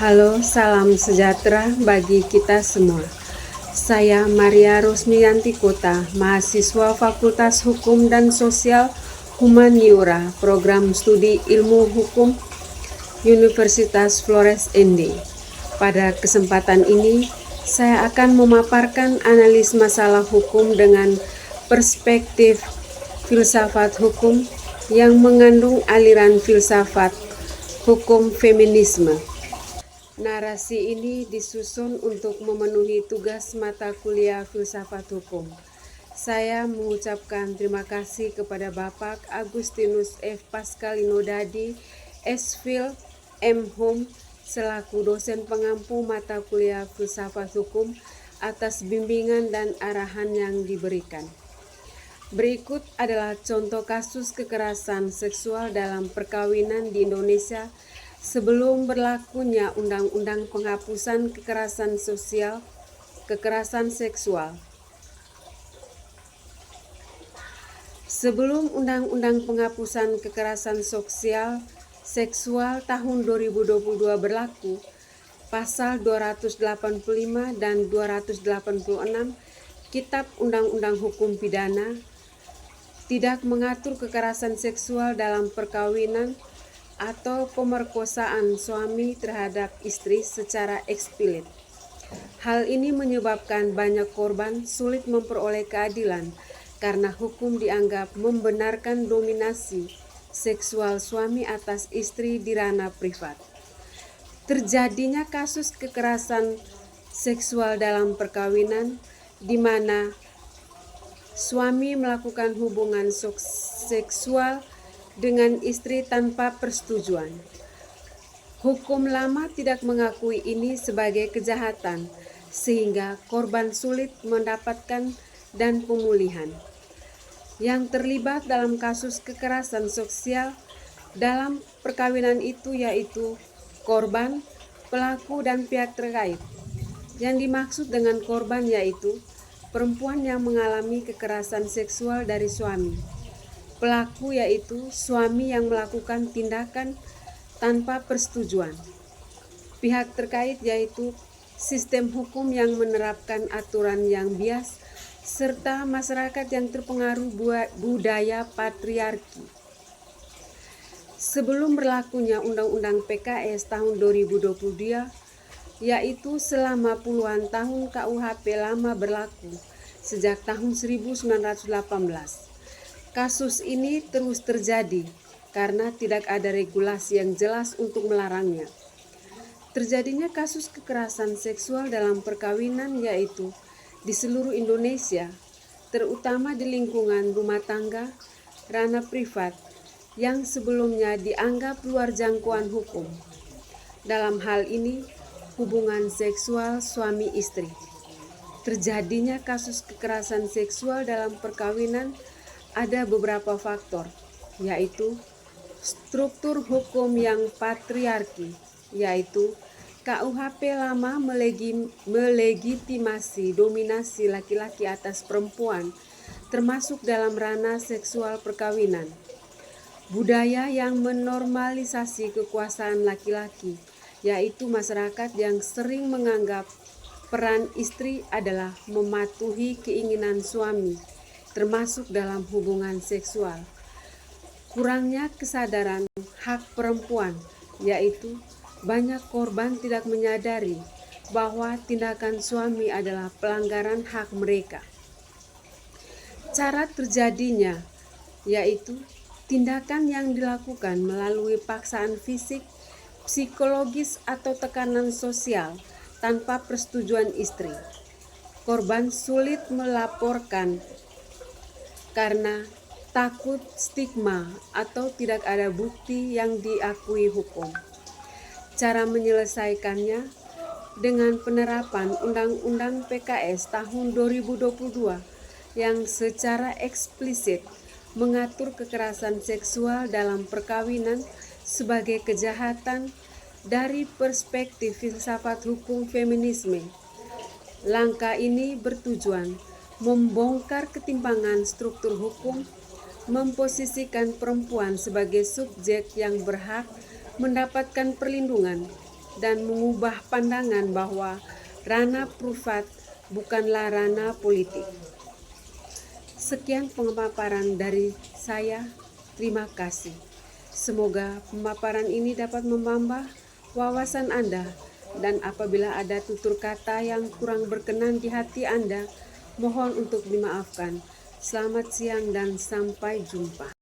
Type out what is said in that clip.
Halo, salam sejahtera bagi kita semua. Saya Maria Rosmiyanti Kota, mahasiswa Fakultas Hukum dan Sosial Humaniora, Program Studi Ilmu Hukum Universitas Flores ND. Pada kesempatan ini, saya akan memaparkan analis masalah hukum dengan perspektif filsafat hukum yang mengandung aliran filsafat hukum feminisme. Narasi ini disusun untuk memenuhi tugas mata kuliah filsafat hukum. Saya mengucapkan terima kasih kepada Bapak Agustinus F. Pascalino Dadi, S.Phil, M. Hum, selaku dosen pengampu mata kuliah filsafat hukum atas bimbingan dan arahan yang diberikan. Berikut adalah contoh kasus kekerasan seksual dalam perkawinan di Indonesia sebelum berlakunya Undang-Undang Penghapusan Kekerasan Seksual. Sebelum Undang-Undang Penghapusan Kekerasan Seksual tahun 2022 berlaku, Pasal 285 dan 286 Kitab Undang-Undang Hukum Pidana tidak mengatur kekerasan seksual dalam perkawinan atau pemerkosaan suami terhadap istri secara eksplisit. Hal ini menyebabkan banyak korban sulit memperoleh keadilan karena hukum dianggap membenarkan dominasi seksual suami atas istri di ranah privat. Terjadinya kasus kekerasan seksual dalam perkawinan di mana suami melakukan hubungan seksual dengan istri tanpa persetujuan. Hukum lama tidak mengakui ini sebagai kejahatan, sehingga korban sulit mendapatkan dan pemulihan. Yang terlibat dalam kasus kekerasan seksual dalam perkawinan itu yaitu korban, pelaku, dan pihak terkait. Yang dimaksud dengan korban yaitu perempuan yang mengalami kekerasan seksual dari suami. Pelaku yaitu suami yang melakukan tindakan tanpa persetujuan. Pihak terkait yaitu sistem hukum yang menerapkan aturan yang bias serta masyarakat yang terpengaruh budaya patriarki. Sebelum berlakunya Undang-Undang PKS tahun 2022, yaitu selama puluhan tahun KUHP lama berlaku sejak tahun 1918. Kasus ini terus terjadi karena tidak ada regulasi yang jelas untuk melarangnya. Terjadinya kasus kekerasan seksual dalam perkawinan yaitu di seluruh Indonesia, terutama di lingkungan rumah tangga, ranah privat yang sebelumnya dianggap luar jangkauan hukum. Dalam hal ini, hubungan seksual suami istri. Terjadinya kasus kekerasan seksual dalam perkawinan ada beberapa faktor, yaitu struktur hukum yang patriarki, yaitu KUHP lama melegitimasi dominasi laki-laki atas perempuan, termasuk dalam ranah seksual perkawinan. Budaya yang menormalisasi kekuasaan laki-laki, yaitu masyarakat yang sering menganggap peran istri adalah mematuhi keinginan suami, termasuk dalam hubungan seksual. Kurangnya kesadaran hak perempuan, yaitu banyak korban tidak menyadari bahwa tindakan suami adalah pelanggaran hak mereka. Cara terjadinya, yaitu tindakan yang dilakukan melalui paksaan fisik, psikologis, atau tekanan sosial tanpa persetujuan istri. Korban sulit melaporkan karena takut stigma atau tidak ada bukti yang diakui hukum. Cara menyelesaikannya dengan penerapan Undang-Undang PKS tahun 2022 yang secara eksplisit mengatur kekerasan seksual dalam perkawinan sebagai kejahatan dari perspektif filsafat hukum feminisme. Langkah ini bertujuan membongkar ketimpangan struktur hukum, memposisikan perempuan sebagai subjek yang berhak mendapatkan perlindungan dan mengubah pandangan bahwa ranah privat bukanlah ranah politik. Sekian pemaparan dari saya. Terima kasih. Semoga pemaparan ini dapat menambah wawasan Anda, dan apabila ada tutur kata yang kurang berkenan di hati Anda, mohon untuk dimaafkan. Selamat siang dan sampai jumpa.